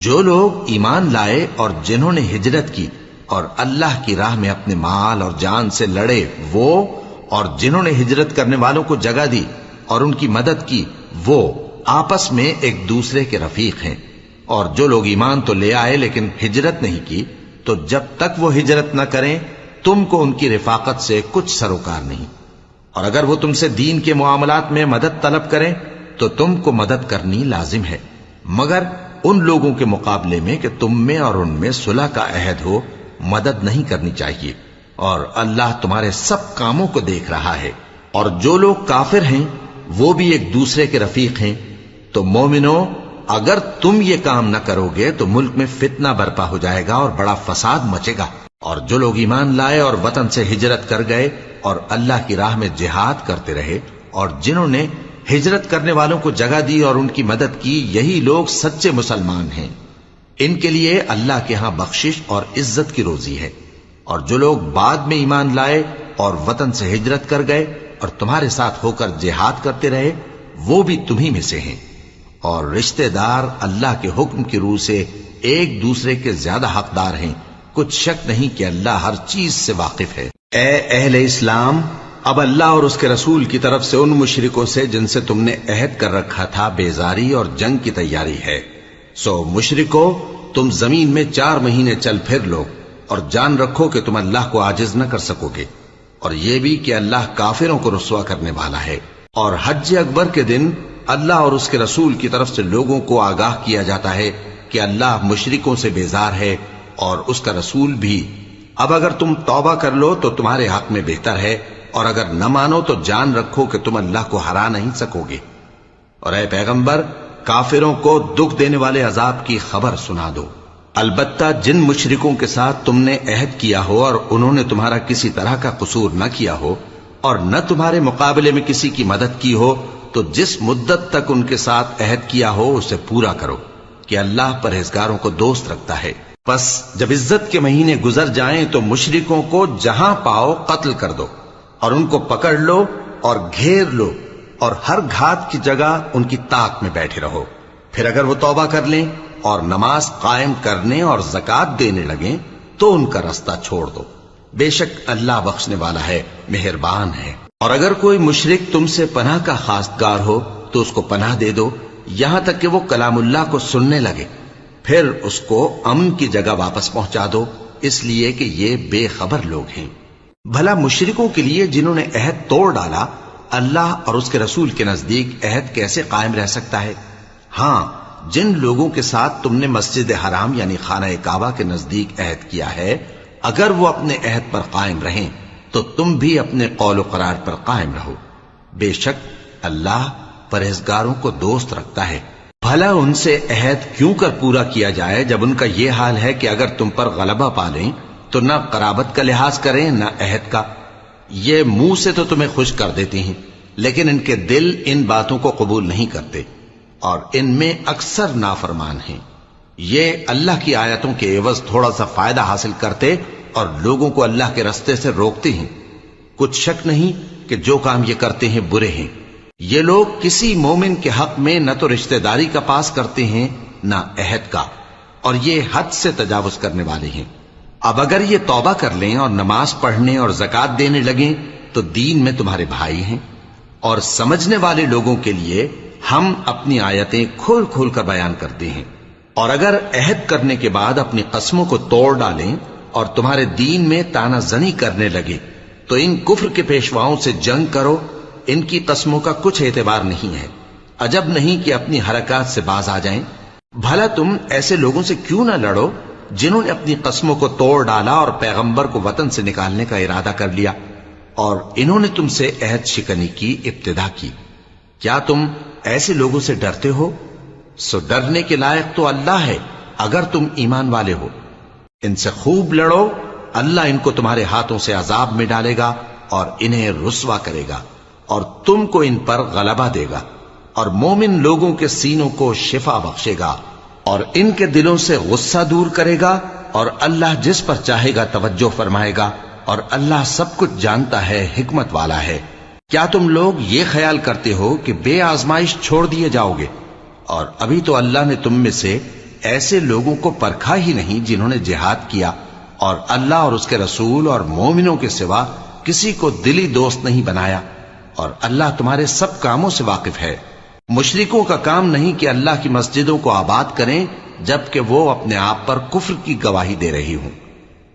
جو لوگ ایمان لائے اور جنہوں نے ہجرت کی اور اللہ کی راہ میں اپنے مال اور جان سے لڑے، وہ اور جنہوں نے ہجرت کرنے والوں کو جگہ دی اور ان کی مدد کی، وہ آپس میں ایک دوسرے کے رفیق ہیں۔ اور جو لوگ ایمان تو لے آئے لیکن ہجرت نہیں کی، تو جب تک وہ ہجرت نہ کریں تم کو ان کی رفاقت سے کچھ سروکار نہیں۔ اور اگر وہ تم سے دین کے معاملات میں مدد طلب کریں تو تم کو مدد کرنی لازم ہے، مگر ان لوگوں کے مقابلے میں کہ تم میں اور ان میں صلح کا عہد ہو مدد نہیں کرنی چاہیے، اور اللہ تمہارے سب کاموں کو دیکھ رہا ہے۔ اور جو لوگ کافر ہیں وہ بھی ایک دوسرے کے رفیق ہیں۔ تو مومنو، اگر تم یہ کام نہ کرو گے تو ملک میں فتنہ برپا ہو جائے گا اور بڑا فساد مچے گا۔ اور جو لوگ ایمان لائے اور وطن سے ہجرت کر گئے اور اللہ کی راہ میں جہاد کرتے رہے، اور جنہوں نے ہجرت کرنے والوں کو جگہ دی اور ان کی مدد کی، یہی لوگ سچے مسلمان ہیں۔ ان کے لیے اللہ کے ہاں بخشش اور عزت کی روزی ہے۔ اور جو لوگ بعد میں ایمان لائے اور وطن سے ہجرت کر گئے اور تمہارے ساتھ ہو کر جہاد کرتے رہے، وہ بھی تمہیں میں سے ہیں۔ اور رشتہ دار اللہ کے حکم کی روح سے ایک دوسرے کے زیادہ حقدار ہیں، کچھ شک نہیں کہ اللہ ہر چیز سے واقف ہے۔ اے اہل اسلام، اب اللہ اور اس کے رسول کی طرف سے ان مشرکوں سے جن سے تم نے عہد کر رکھا تھا بیزاری اور جنگ کی تیاری ہے۔ سو مشرکو، تم زمین میں 4 مہینے چل پھر لو اور جان رکھو کہ تم اللہ کو عاجز نہ کر سکو گے، اور یہ بھی کہ اللہ کافروں کو رسوا کرنے والا ہے۔ اور حج اکبر کے دن اللہ اور اس کے رسول کی طرف سے لوگوں کو آگاہ کیا جاتا ہے کہ اللہ مشرکوں سے بیزار ہے اور اس کا رسول بھی۔ اب اگر تم توبہ کر لو تو تمہارے حق میں بہتر ہے، اور اگر نہ مانو تو جان رکھو کہ تم اللہ کو ہرا نہیں سکو گے۔ اور اے پیغمبر، کافروں کو دکھ دینے والے عذاب کی خبر سنا دو۔ البتہ جن مشرکوں کے ساتھ تم نے عہد کیا ہو اور انہوں نے تمہارا کسی طرح کا قصور نہ کیا ہو اور نہ تمہارے مقابلے میں کسی کی مدد کی ہو، تو جس مدت تک ان کے ساتھ عہد کیا ہو اسے پورا کرو، کہ اللہ پرہیزگاروں کو دوست رکھتا ہے۔ پس جب عزت کے مہینے گزر جائیں تو مشرکوں کو جہاں پاؤ قتل کر دو، اور ان کو پکڑ لو اور گھیر لو، اور ہر گھات کی جگہ ان کی طاق میں بیٹھے رہو۔ پھر اگر وہ توبہ کر لیں اور نماز قائم کرنے اور زکوٰۃ دینے لگیں تو ان کا رستہ چھوڑ دو، بے شک اللہ بخشنے والا ہے، مہربان ہے۔ اور اگر کوئی مشرک تم سے پناہ کا خواستگار ہو تو اس کو پناہ دے دو، یہاں تک کہ وہ کلام اللہ کو سننے لگے، پھر اس کو امن کی جگہ واپس پہنچا دو، اس لیے کہ یہ بے خبر لوگ ہیں۔ بھلا مشرکوں کے لیے جنہوں نے عہد توڑ ڈالا، اللہ اور اس کے رسول کے نزدیک عہد کیسے قائم رہ سکتا ہے؟ ہاں، جن لوگوں کے ساتھ تم نے مسجد حرام یعنی خانہ کعبہ کے نزدیک عہد کیا ہے، اگر وہ اپنے عہد پر قائم رہیں تو تم بھی اپنے قول و قرار پر قائم رہو، بے شک اللہ پرہیزگاروں کو دوست رکھتا ہے۔ بھلا ان سے عہد کیوں کر پورا کیا جائے جب ان کا یہ حال ہے کہ اگر تم پر غلبہ پا لیں تو نہ قرابت کا لحاظ کریں نہ عہد کا۔ یہ منہ سے تو تمہیں خوش کر دیتی ہیں، لیکن ان کے دل ان باتوں کو قبول نہیں کرتے، اور ان میں اکثر نافرمان ہیں۔ یہ اللہ کی آیتوں کے عوض تھوڑا سا فائدہ حاصل کرتے اور لوگوں کو اللہ کے رستے سے روکتے ہیں۔ کچھ شک نہیں کہ جو کام یہ کرتے ہیں برے ہیں۔ یہ لوگ کسی مومن کے حق میں نہ تو رشتہ داری کا پاس کرتے ہیں نہ عہد کا، اور یہ حد سے تجاوز کرنے والے ہیں۔ اب اگر یہ توبہ کر لیں اور نماز پڑھنے اور زکوٰۃ دینے لگیں تو دین میں تمہارے بھائی ہیں، اور سمجھنے والے لوگوں کے لیے ہم اپنی آیتیں کھول کھول کر بیان کرتے ہیں۔ اور اگر عہد کرنے کے بعد اپنی قسموں کو توڑ ڈالیں اور تمہارے دین میں تانا زنی کرنے لگے تو ان کفر کے پیشواؤں سے جنگ کرو، ان کی قسموں کا کچھ اعتبار نہیں ہے، عجب نہیں کہ اپنی حرکات سے باز آ جائیں۔ بھلا تم ایسے لوگوں سے کیوں نہ لڑو جنہوں نے اپنی قسموں کو توڑ ڈالا اور پیغمبر کو وطن سے نکالنے کا ارادہ کر لیا، اور انہوں نے تم سے عہد شکنی کی ابتدا کی۔ کیا تم ایسے لوگوں سے ڈرتے ہو؟ سو ڈرنے کے لائق تو اللہ ہے اگر تم ایمان والے ہو۔ ان سے خوب لڑو، اللہ ان کو تمہارے ہاتھوں سے عذاب میں ڈالے گا اور انہیں رسوا کرے گا، اور تم کو ان پر غلبہ دے گا، اور مومن لوگوں کے سینوں کو شفا بخشے گا، اور ان کے دلوں سے غصہ دور کرے گا، اور اللہ جس پر چاہے گا توجہ فرمائے گا، اور اللہ سب کچھ جانتا ہے، حکمت والا ہے۔ کیا تم لوگ یہ خیال کرتے ہو کہ بے آزمائش چھوڑ دیے جاؤ گے؟ اور ابھی تو اللہ نے تم میں سے ایسے لوگوں کو پرکھا ہی نہیں جنہوں نے جہاد کیا اور اللہ اور اس کے رسول اور مومنوں کے سوا کسی کو دلی دوست نہیں بنایا، اور اللہ تمہارے سب کاموں سے واقف ہے۔ مشرکوں کا کام نہیں کہ اللہ کی مسجدوں کو آباد کریں جبکہ وہ اپنے آپ پر کفر کی گواہی دے رہی ہوں۔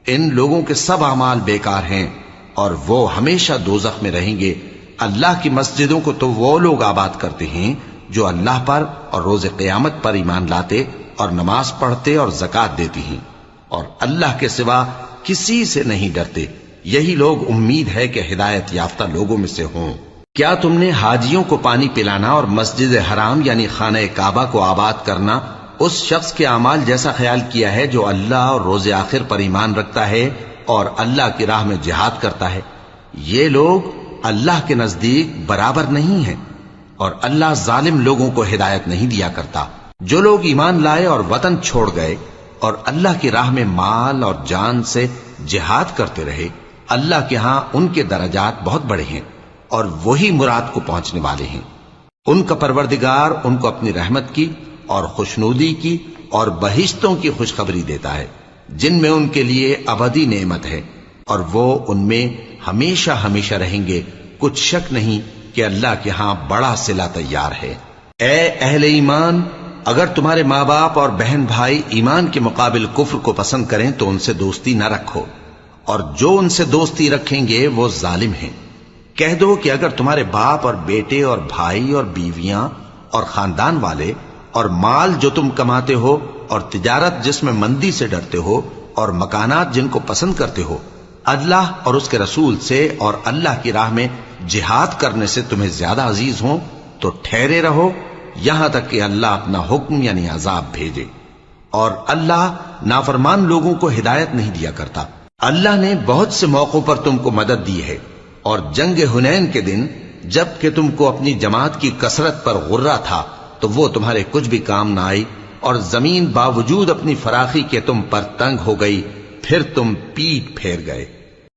ان لوگوں کے سب اعمال بیکار ہیں اور وہ ہمیشہ دوزخ میں رہیں گے۔ اللہ کی مسجدوں کو تو وہ لوگ آباد کرتے ہیں جو اللہ پر اور روز قیامت پر ایمان لاتے اور نماز پڑھتے اور زکوٰۃ دیتی ہیں، اور اللہ کے سوا کسی سے نہیں ڈرتے۔ یہی لوگ امید ہے کہ ہدایت یافتہ لوگوں میں سے ہوں۔ کیا تم نے حاجیوں کو پانی پلانا اور مسجد حرام یعنی خانہ کعبہ کو آباد کرنا اس شخص کے اعمال جیسا خیال کیا ہے جو اللہ اور روز آخر پر ایمان رکھتا ہے اور اللہ کی راہ میں جہاد کرتا ہے؟ یہ لوگ اللہ کے نزدیک برابر نہیں ہیں، اور اللہ ظالم لوگوں کو ہدایت نہیں دیا کرتا۔ جو لوگ ایمان لائے اور وطن چھوڑ گئے اور اللہ کی راہ میں مال اور جان سے جہاد کرتے رہے، اللہ کے ہاں ان کے درجات بہت بڑے ہیں اور وہی مراد کو پہنچنے والے ہیں۔ ان کا پروردگار ان کو اپنی رحمت کی اور خوشنودی کی اور بہشتوں کی خوشخبری دیتا ہے جن میں ان کے لیے ابدی نعمت ہے، اور وہ ان میں ہمیشہ ہمیشہ رہیں گے۔ کچھ شک نہیں کہ اللہ کے ہاں بڑا صلہ تیار ہے۔ اے اہل ایمان، اگر تمہارے ماں باپ اور بہن بھائی ایمان کے مقابل کفر کو پسند کریں تو ان سے دوستی نہ رکھو، اور جو ان سے دوستی رکھیں گے وہ ظالم ہیں۔ کہہ دو کہ اگر تمہارے باپ اور بیٹے اور بھائی اور بیویاں اور خاندان والے اور مال جو تم کماتے ہو اور تجارت جس میں مندی سے ڈرتے ہو اور مکانات جن کو پسند کرتے ہو اللہ اور اس کے رسول سے اور اللہ کی راہ میں جہاد کرنے سے تمہیں زیادہ عزیز ہوں تو ٹھہرے رہو یہاں تک کہ اللہ اپنا حکم یعنی عذاب بھیجے، اور اللہ نافرمان لوگوں کو ہدایت نہیں دیا کرتا۔ اللہ نے بہت سے موقعوں پر تم کو مدد دی ہے، اور جنگ حنین کے دن جب کہ تم کو اپنی جماعت کی کثرت پر غرہ تھا تو وہ تمہارے کچھ بھی کام نہ آئی، اور زمین باوجود اپنی فراخی کے تم پر تنگ ہو گئی، پھر تم پیٹ پھیر گئے۔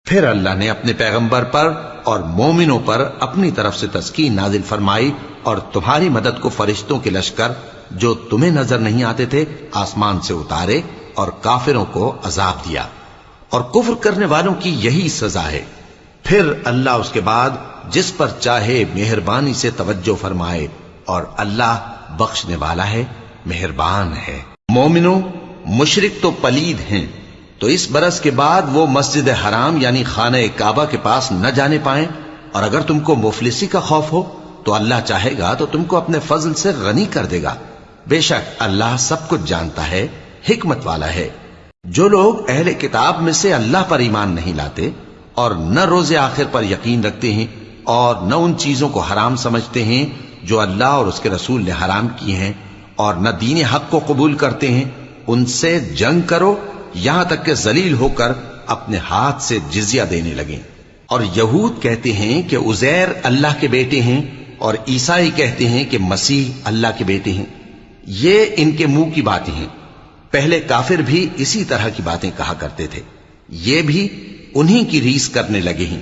پھر اللہ نے اپنے پیغمبر پر اور مومنوں پر اپنی طرف سے تسکین نازل فرمائی، اور تمہاری مدد کو فرشتوں کے لشکر جو تمہیں نظر نہیں آتے تھے آسمان سے اتارے، اور کافروں کو عذاب دیا، اور کفر کرنے والوں کی یہی سزا ہے۔ پھر اللہ اس کے بعد جس پر چاہے مہربانی سے توجہ فرمائے، اور اللہ بخشنے والا ہے، مہربان ہے۔ مومنوں، مشرک تو پلید ہیں، تو اس برس کے بعد وہ مسجد حرام یعنی خانہ کعبہ کے پاس نہ جانے پائیں، اور اگر تم کو مفلسی کا خوف ہو تو اللہ چاہے گا تو تم کو اپنے فضل سے غنی کر دے گا۔ بے شک اللہ سب کچھ جانتا ہے، حکمت والا ہے۔ جو لوگ اہل کتاب میں سے اللہ پر ایمان نہیں لاتے اور نہ روز آخر پر یقین رکھتے ہیں اور نہ ان چیزوں کو حرام سمجھتے ہیں جو اللہ اور اس کے رسول نے حرام کی ہیں، اور نہ دین حق کو قبول کرتے ہیں، ان سے جنگ کرو یہاں تک کہ ذلیل ہو کر اپنے ہاتھ سے جزیہ دینے لگیں۔ اور یہود کہتے ہیں کہ عزیر اللہ کے بیٹے ہیں، اور عیسائی کہتے ہیں کہ مسیح اللہ کے بیٹے ہیں۔ یہ ان کے منہ کی باتیں ہیں، پہلے کافر بھی اسی طرح کی باتیں کہا کرتے تھے، یہ بھی انہی کی ریس کرنے لگے ہیں۔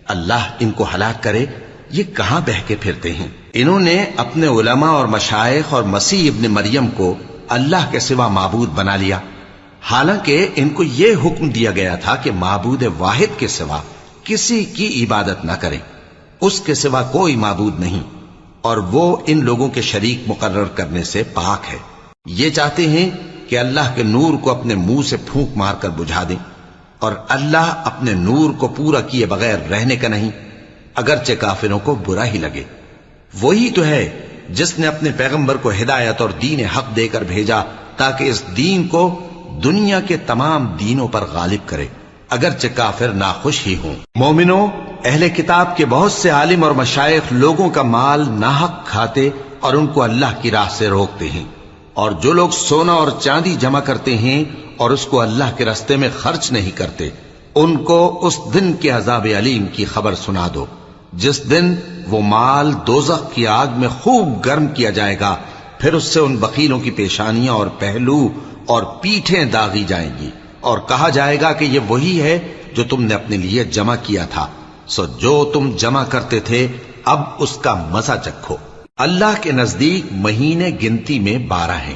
اللہ ان کو ہلاک کرے، یہ کہاں بہہ کے پھرتے ہیں۔ انہوں نے اپنے علماء اور مشائخ اور مسیح ابن مریم کو اللہ کے سوا معبود بنا لیا، حالانکہ ان کو یہ حکم دیا گیا تھا کہ معبود واحد کے سوا کسی کی عبادت نہ کریں، اس کے سوا کوئی معبود نہیں، اور وہ ان لوگوں کے شریک مقرر کرنے سے پاک ہے۔ یہ چاہتے ہیں کہ اللہ کے نور کو اپنے منہ سے پھونک مار کر بجھا دیں، اور اللہ اپنے نور کو پورا کیے بغیر رہنے کا نہیں، اگرچہ کافروں کو برا ہی لگے۔ وہی تو ہے جس نے اپنے پیغمبر کو ہدایت اور دین حق دے کر بھیجا تاکہ اس دین کو دنیا کے تمام دینوں پر غالب کرے، اگرچہ کافر ناخوش ہی ہوں۔ مومنوں، اہل کتاب کے بہت سے عالم اور مشائخ لوگوں کا مال ناحق کھاتے اور ان کو اللہ کی راہ سے روکتے ہیں، اور جو لوگ سونا اور چاندی جمع کرتے ہیں اور اس کو اللہ کے راستے میں خرچ نہیں کرتے، ان کو اس دن کے عذاب علیم کی خبر سنا دو، جس دن وہ مال دوزخ کی آگ میں خوب گرم کیا جائے گا، پھر اس سے ان بخیلوں کی پیشانیاں اور پہلو اور پیٹھیں داغی جائیں گی، اور کہا جائے گا کہ یہ وہی ہے جو تم نے اپنے لیے جمع کیا تھا، سو جو تم جمع کرتے تھے اب اس کا مزہ چکھو۔ اللہ کے نزدیک مہینے گنتی میں 12 ہیں،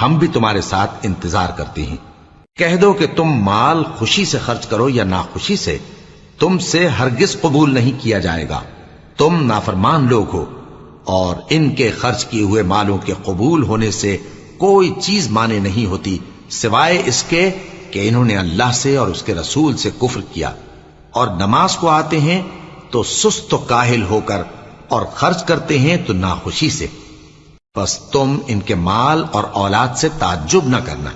ہم بھی تمہارے ساتھ انتظار کرتے ہیں۔ کہہ دو کہ تم مال خوشی سے خرچ کرو یا ناخوشی سے، تم سے ہرگز قبول نہیں کیا جائے گا، تم نافرمان لوگ ہو، اور ان کے خرچ کیے ہوئے مالوں کے قبول ہونے سے کوئی چیز مانے نہیں ہوتی سوائے اس کے کہ انہوں نے اللہ سے اور اس کے رسول سے کفر کیا، اور نماز کو آتے ہیں تو سست و کاہل ہو کر، اور خرچ کرتے ہیں تو ناخوشی سے۔ بس تم ان کے مال اور اولاد سے تعجب نہ کرنا،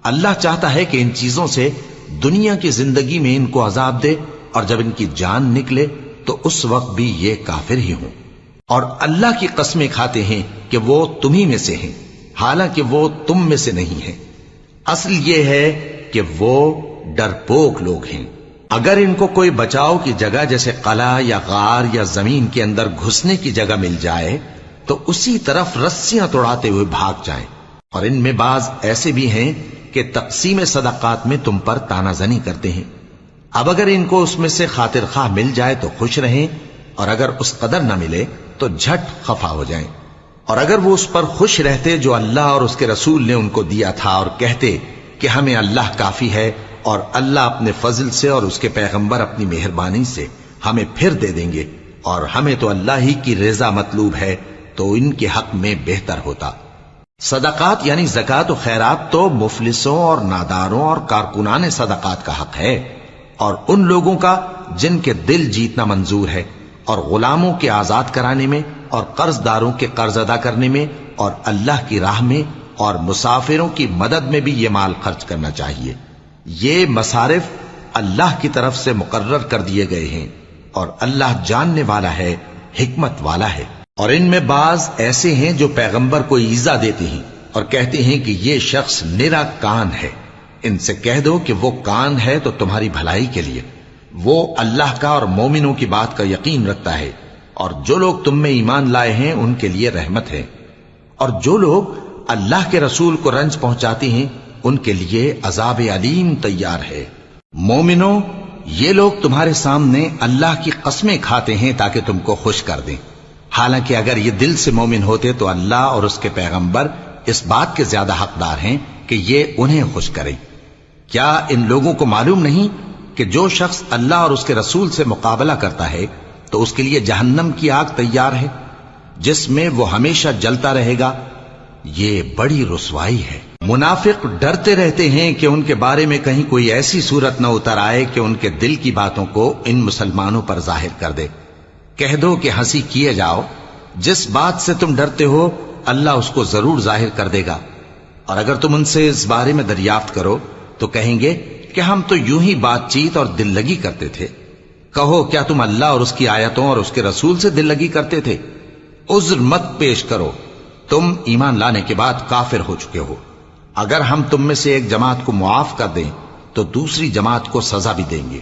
اللہ چاہتا ہے کہ ان چیزوں سے دنیا کی زندگی میں ان کو عذاب دے، اور جب ان کی جان نکلے تو اس وقت بھی یہ کافر ہی ہوں، اور اللہ کی قسمیں کھاتے ہیں کہ وہ تمہیں میں سے ہیں، حالانکہ وہ تم میں سے نہیں ہیں۔ اصل یہ ہے کہ وہ ڈرپوک لوگ ہیں۔ اگر ان کو کوئی بچاؤ کی جگہ جیسے قلعہ یا غار یا زمین کے اندر گھسنے کی جگہ مل جائے تو اسی طرف رسیاں توڑاتے ہوئے بھاگ جائیں، اور ان میں بعض ایسے بھی ہیں کہ تقسیم صدقات میں تم پر تانا زنی کرتے ہیں۔ اب اگر ان کو اس میں سے خاطر خواہ مل جائے تو خوش رہیں، اور اگر اس قدر نہ ملے تو جھٹ خفا ہو جائیں، اور اگر وہ اس پر خوش رہتے جو اللہ اور اس کے رسول نے ان کو دیا تھا، اور کہتے کہ ہمیں اللہ کافی ہے، اور اللہ اپنے فضل سے اور اس کے پیغمبر اپنی مہربانی سے ہمیں پھر دے دیں گے، اور ہمیں تو اللہ ہی کی رضا مطلوب ہے، تو ان کے حق میں بہتر ہوتا۔ صدقات یعنی زکوٰۃ و خیرات تو مفلسوں اور ناداروں اور کارکنان صدقات کا حق ہے، اور ان لوگوں کا جن کے دل جیتنا منظور ہے، اور غلاموں کے آزاد کرانے میں، اور قرض داروں کے قرض ادا کرنے میں، اور اللہ کی راہ میں، اور مسافروں کی مدد میں بھی یہ مال خرچ کرنا چاہیے۔ یہ مصارف اللہ کی طرف سے مقرر کر دیے گئے ہیں، اور اللہ جاننے والا ہے، حکمت والا ہے۔ اور ان میں بعض ایسے ہیں جو پیغمبر کو ایذا دیتے ہیں اور کہتے ہیں کہ یہ شخص نرا کان ہے۔ ان سے کہہ دو کہ وہ کان ہے تو تمہاری بھلائی کے لیے، وہ اللہ کا اور مومنوں کی بات کا یقین رکھتا ہے، اور جو لوگ تم میں ایمان لائے ہیں ان کے لیے رحمت ہے، اور جو لوگ اللہ کے رسول کو رنج پہنچاتے ہیں ان کے لیے عذاب علیم تیار ہے۔ مومنوں، یہ لوگ تمہارے سامنے اللہ کی قسمیں کھاتے ہیں تاکہ تم کو خوش کر دیں، حالانکہ اگر یہ دل سے مومن ہوتے تو اللہ اور اس کے پیغمبر اس بات کے زیادہ حقدار ہیں کہ یہ انہیں خوش کرے۔ کیا ان لوگوں کو معلوم نہیں کہ جو شخص اللہ اور اس کے رسول سے مقابلہ کرتا ہے تو اس کے لیے جہنم کی آگ تیار ہے جس میں وہ ہمیشہ جلتا رہے گا؟ یہ بڑی رسوائی ہے۔ منافق ڈرتے رہتے ہیں کہ ان کے بارے میں کہیں کوئی ایسی صورت نہ اتر آئے کہ ان کے دل کی باتوں کو ان مسلمانوں پر ظاہر کر دے۔ کہہ دو کہ ہنسی کیے جاؤ، جس بات سے تم ڈرتے ہو اللہ اس کو ضرور ظاہر کر دے گا، اور اگر تم ان سے اس بارے میں دریافت کرو تو کہیں گے کہ ہم تو یوں ہی بات چیت اور دل لگی کرتے تھے۔ کہو کیا تم اللہ اور اس کی آیتوں اور اس کے رسول سے دل لگی کرتے تھے؟ عذر مت پیش کرو، تم ایمان لانے کے بعد کافر ہو چکے ہو۔ اگر ہم تم میں سے ایک جماعت کو معاف کر دیں تو دوسری جماعت کو سزا بھی دیں گے،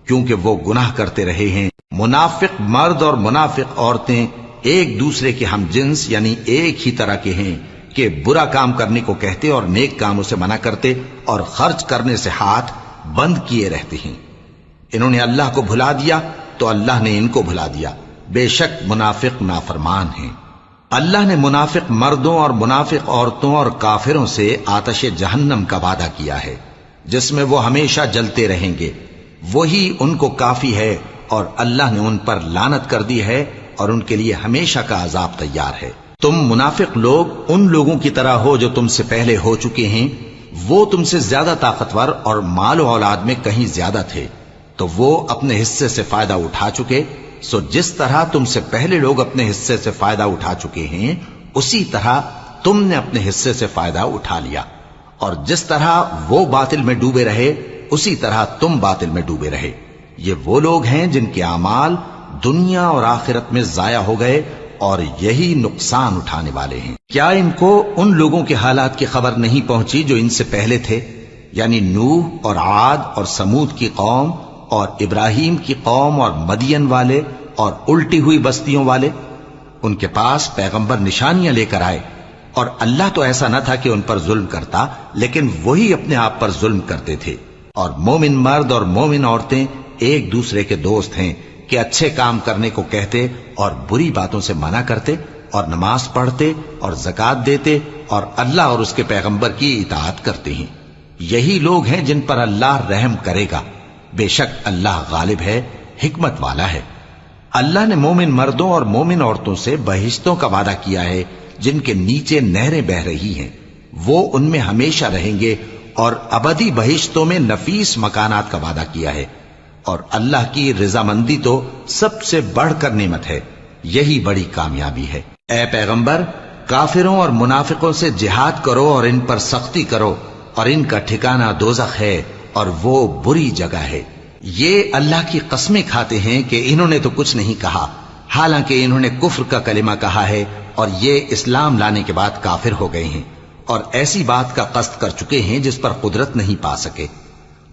کیونکہ وہ گناہ کرتے رہے ہیں۔ منافق مرد اور منافق عورتیں ایک دوسرے کے ہم جنس یعنی ایک ہی طرح کے ہیں کہ برا کام کرنے کو کہتے اور نیک کاموں سے منع کرتے اور خرچ کرنے سے ہاتھ بند کیے رہتے ہیں۔ انہوں نے اللہ کو بھلا دیا تو اللہ نے ان کو بھلا دیا، بے شک منافق نافرمان ہیں۔ اللہ نے منافق مردوں اور منافق عورتوں اور کافروں سے آتش جہنم کا وعدہ کیا ہے جس میں وہ ہمیشہ جلتے رہیں گے، وہی ان کو کافی ہے، اور اللہ نے ان پر لعنت کر دی ہے اور ان کے لیے ہمیشہ کا عذاب تیار ہے۔ تم منافق لوگ ان لوگوں کی طرح ہو جو تم سے پہلے ہو چکے ہیں، وہ تم سے زیادہ طاقتور اور مال و اولاد میں کہیں زیادہ تھے، تو وہ اپنے حصے سے فائدہ اٹھا چکے، سو جس طرح تم سے پہلے لوگ اپنے حصے سے فائدہ اٹھا چکے ہیں اسی طرح تم نے اپنے حصے سے فائدہ اٹھا لیا، اور جس طرح وہ باطل میں ڈوبے رہے اسی طرح تم باطل میں ڈوبے رہے۔ یہ وہ لوگ ہیں جن کے اعمال دنیا اور آخرت میں ضائع ہو گئے اور یہی نقصان اٹھانے والے ہیں۔ کیا ان کو ان لوگوں کے حالات کی خبر نہیں پہنچی جو ان سے پہلے تھے، یعنی نوح اور عاد اور سمود کی قوم اور ابراہیم کی قوم اور مدین والے اور الٹی ہوئی بستیوں والے؟ ان کے پاس پیغمبر نشانیاں لے کر آئے، اور اللہ تو ایسا نہ تھا کہ ان پر ظلم کرتا، لیکن وہی اپنے آپ پر ظلم کرتے تھے۔ اور مومن مرد اور مومن عورتیں ایک دوسرے کے دوست ہیں کہ اچھے کام کرنے کو کہتے اور بری باتوں سے منع کرتے اور نماز پڑھتے اور زکات دیتے اور اللہ اور اس کے پیغمبر کی اطاعت کرتے ہیں، یہی لوگ ہیں جن پر اللہ رحم کرے گا۔ بے شک اللہ غالب ہے، حکمت والا ہے۔ اللہ نے مومن مردوں اور مومن عورتوں سے بہشتوں کا وعدہ کیا ہے جن کے نیچے نہریں بہہ رہی ہیں، وہ ان میں ہمیشہ رہیں گے، اور ابدی بہشتوں میں نفیس مکانات کا وعدہ کیا ہے۔ اور اللہ کی رضامندی تو سب سے بڑھ کر نعمت ہے، یہی بڑی کامیابی ہے۔ اے پیغمبر، کافروں اور منافقوں سے جہاد کرو اور ان پر سختی کرو، اور ان کا ٹھکانہ دوزخ ہے اور وہ بری جگہ ہے۔ یہ اللہ کی قسمیں کھاتے ہیں کہ انہوں نے تو کچھ نہیں کہا، حالانکہ انہوں نے کفر کا کلمہ کہا ہے اور یہ اسلام لانے کے بعد کافر ہو گئے ہیں، اور ایسی بات کا قصد کر چکے ہیں جس پر قدرت نہیں پا سکے۔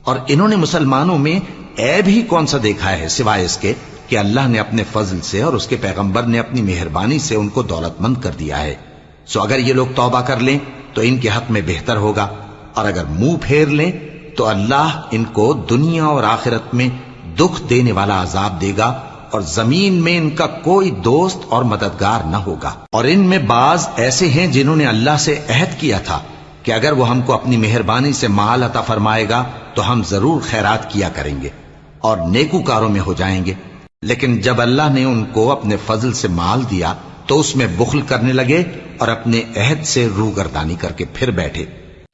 اور انہوں نے مسلمانوں میں عیب ہی کون سا دیکھا ہے سوائے اس کے کہ اللہ نے اپنے فضل سے اور اس کے پیغمبر نے اپنی مہربانی سے ان کو دولت مند کر دیا ہے۔ سو اگر یہ لوگ توبہ کر لیں تو ان کے حق میں بہتر ہوگا، اور اگر منہ پھیر لیں تو اللہ ان کو دنیا اور آخرت میں دکھ دینے والا عذاب دے گا، اور زمین میں ان کا کوئی دوست اور مددگار نہ ہوگا۔ اور ان میں بعض ایسے ہیں جنہوں نے اللہ سے عہد کیا تھا کہ اگر وہ ہم کو اپنی مہربانی سے مال عطا فرمائے گا تو ہم ضرور خیرات کیا کریں گے اور نیکوکاروں میں ہو جائیں گے، لیکن جب اللہ نے ان کو اپنے فضل سے مال دیا تو اس میں بخل کرنے لگے اور اپنے عہد سے روگردانی کر کے پھر بیٹھے۔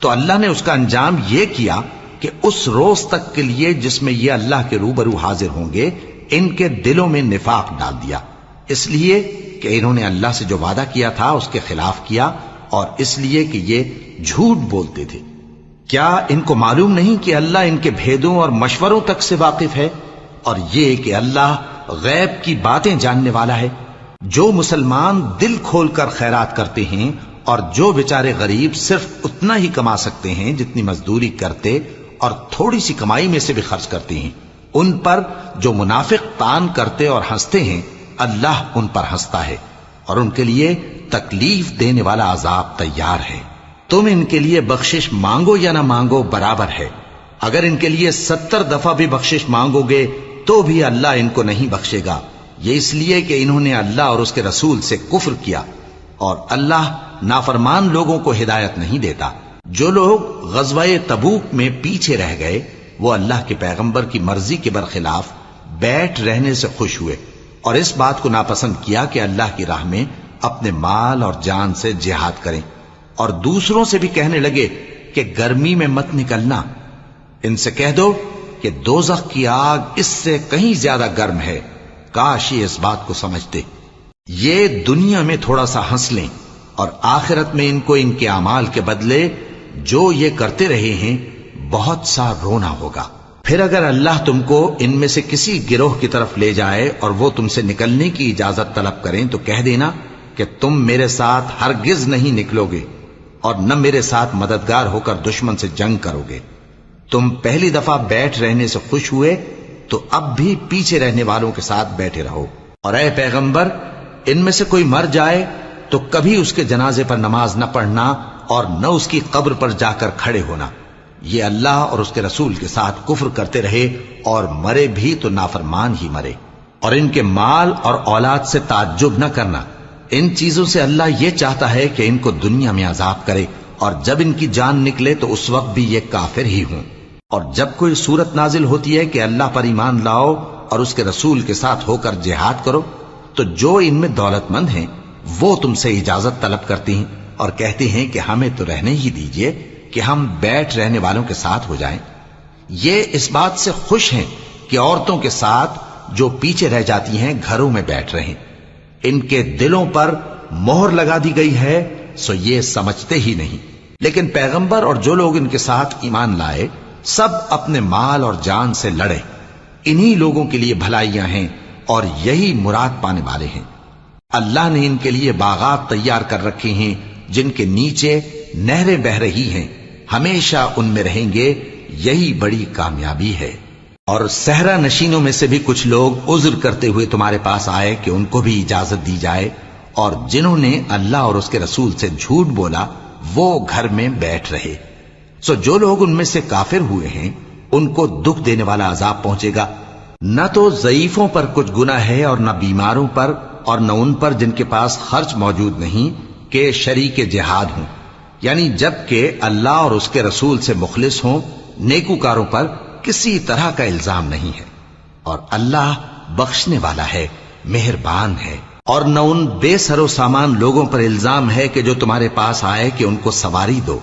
تو اللہ نے اس کا انجام یہ کیا کہ اس روز تک کے لیے جس میں یہ اللہ کے روبرو حاضر ہوں گے، ان کے دلوں میں نفاق ڈال دیا، اس لیے کہ انہوں نے اللہ سے جو وعدہ کیا تھا اس کے خلاف کیا، اور اس لیے کہ یہ جھوٹ بولتے تھے۔ کیا ان کو معلوم نہیں کہ اللہ ان کے بھیدوں اور مشوروں تک سے واقف ہے، اور یہ کہ اللہ غیب کی باتیں جاننے والا ہے؟ جو مسلمان دل کھول کر خیرات کرتے ہیں اور جو بیچارے غریب صرف اتنا ہی کما سکتے ہیں جتنی مزدوری کرتے اور تھوڑی سی کمائی میں سے بھی خرچ کرتے ہیں، ان پر جو منافق تان کرتے اور ہنستے ہیں، اللہ ان پر ہنستا ہے اور ان کے لیے تکلیف دینے والا عذاب تیار ہے۔ تم ان کے لیے بخشش مانگو یا نہ مانگو برابر ہے، اگر ان کے لیے 70 دفعہ بھی بخشش مانگو گے تو بھی اللہ ان کو نہیں بخشے گا، یہ اس لیے کہ انہوں نے اللہ اور اس کے رسول سے کفر کیا، اور اللہ نافرمان لوگوں کو ہدایت نہیں دیتا۔ جو لوگ غزوہ تبوک میں پیچھے رہ گئے وہ اللہ کے پیغمبر کی مرضی کے برخلاف بیٹھ رہنے سے خوش ہوئے، اور اس بات کو ناپسند کیا کہ اللہ کی راہ میں اپنے مال اور جان سے جہاد کریں، اور دوسروں سے بھی کہنے لگے کہ گرمی میں مت نکلنا۔ ان سے کہہ دو کہ دوزخ کی آگ اس سے کہیں زیادہ گرم ہے، کاش یہ اس بات کو سمجھتے۔ یہ دنیا میں تھوڑا سا ہنس لیں اور آخرت میں ان کو ان کے اعمال کے بدلے جو یہ کرتے رہے ہیں بہت سا رونا ہوگا۔ پھر اگر اللہ تم کو ان میں سے کسی گروہ کی طرف لے جائے اور وہ تم سے نکلنے کی اجازت طلب کریں تو کہہ دینا کہ تم میرے ساتھ ہرگز نہیں نکلو گے اور نہ میرے ساتھ مددگار ہو کر دشمن سے جنگ کرو گے۔ تم پہلی دفعہ بیٹھ رہنے سے خوش ہوئے تو اب بھی پیچھے رہنے والوں کے ساتھ بیٹھے رہو، اور اے پیغمبر، ان میں سے کوئی مر جائے تو کبھی اس کے جنازے پر نماز نہ پڑھنا اور نہ اس کی قبر پر جا کر کھڑے ہونا۔ یہ اللہ اور اس کے رسول کے ساتھ کفر کرتے رہے اور مرے بھی تو نافرمان ہی مرے۔ اور ان کے مال اور اولاد سے تعجب نہ کرنا، ان چیزوں سے اللہ یہ چاہتا ہے کہ ان کو دنیا میں عذاب کرے، اور جب ان کی جان نکلے تو اس وقت بھی یہ کافر ہی ہوں۔ اور جب کوئی صورت نازل ہوتی ہے کہ اللہ پر ایمان لاؤ اور اس کے رسول کے ساتھ ہو کر جہاد کرو، تو جو ان میں دولت مند ہیں وہ تم سے اجازت طلب کرتی ہیں اور کہتے ہیں کہ ہمیں تو رہنے ہی دیجئے کہ ہم بیٹھ رہنے والوں کے ساتھ ہو جائیں۔ یہ اس بات سے خوش ہیں کہ عورتوں کے ساتھ جو پیچھے رہ جاتی ہیں گھروں میں بیٹھ رہیں۔ ان کے دلوں پر مہر لگا دی گئی ہے، سو یہ سمجھتے ہی نہیں۔ لیکن پیغمبر اور جو لوگ ان کے ساتھ ایمان لائے سب اپنے مال اور جان سے لڑے، انہی لوگوں کے لیے بھلائیاں ہیں اور یہی مراد پانے والے ہیں۔ اللہ نے ان کے لیے باغات تیار کر رکھے ہیں جن کے نیچے نہریں بہ رہی ہیں، ہمیشہ ان میں رہیں گے، یہی بڑی کامیابی ہے۔ اور صحرا نشینوں میں سے بھی کچھ لوگ عذر کرتے ہوئے تمہارے پاس آئے کہ ان کو بھی اجازت دی جائے، اور جنہوں نے اللہ اور اس کے رسول سے جھوٹ بولا وہ گھر میں بیٹھ رہے۔ سو جو لوگ ان میں سے کافر ہوئے ہیں ان کو دکھ دینے والا عذاب پہنچے گا، نہ تو ضعیفوں پر کچھ گناہ ہے اور نہ بیماروں پر اور نہ ان پر جن کے پاس خرچ موجود نہیں کہ شریک جہاد ہوں، یعنی جب کہ اللہ اور اس کے رسول سے مخلص ہوں، نیکوکاروں پر کسی طرح کا الزام نہیں ہے، اور اللہ بخشنے والا ہے، مہربان ہے۔ اور نہ ان بے سر و سامان لوگوں پر الزام ہے کہ جو تمہارے پاس آئے کہ ان کو سواری دو،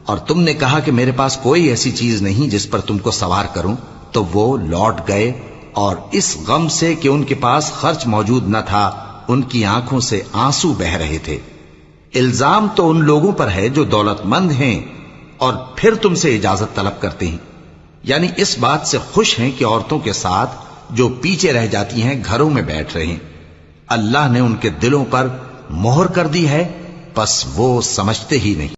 اور تم نے کہا کہ میرے پاس کوئی ایسی چیز نہیں جس پر تم کو سوار کروں، تو وہ لوٹ گئے، اور اس غم سے کہ ان کے پاس خرچ موجود نہ تھا ان کی آنکھوں سے آنسو بہ رہے تھے۔ الزام تو ان لوگوں پر ہے جو دولت مند ہیں اور پھر تم سے اجازت طلب کرتے ہیں، یعنی اس بات سے خوش ہیں کہ عورتوں کے ساتھ جو پیچھے رہ جاتی ہیں گھروں میں بیٹھ رہے ہیں۔ اللہ نے ان کے دلوں پر مہر کر دی ہے، پس وہ سمجھتے ہی نہیں۔